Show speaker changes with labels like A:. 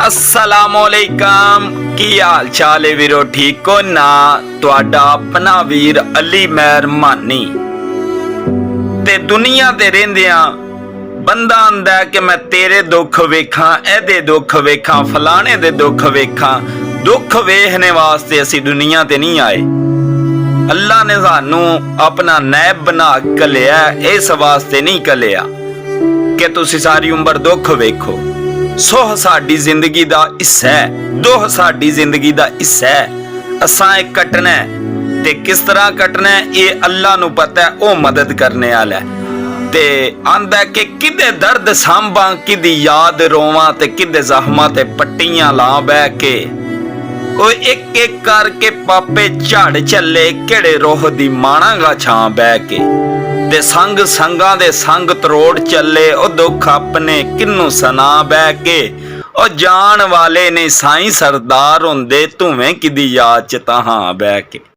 A: अस्सलामुअलैकुम की हाल चाल है वीरो ठीक हो ना। तुहाडा अपना वीर अली मेहर मानी ते दुनिया ते रहिंदियां बंदा आंदा है कि मैं तेरे दुख वेखां, एदे दुख वेखां, फलाने दे दुख वेखां। दुख वेखने वास्ते असी दुनिया ते नहीं आए। अल्लाह ने सानू अपना नैब बना कलिया, इस वास्ते नहीं कलिया कि तुसी सारी उम्र दुख वेखो। सुख साडी जिंदगी दा हिस्सा है, दुख साडी जिंदगी दा हिस्सा है। असां इह कटना है ते किस तरह कटना है ये अल्लाह नू पता है, वो मदद करने वाला है। ते आंदा कि किदे दर्द सांभा, किदी याद रोवां ते किदे जख्मां ते पट्टियां ला बह के। ओ एक एक करके पापे झड़ चले, केड़े रोह दी माणांगा छां बह के। ते संग संगां दे संग तरोड़ चले, ओ दुख अपने किन्नू सना बह के। ओ जान वाले ने साईं सरदार हुंदे, तुवें किदी याद च तहां बह के।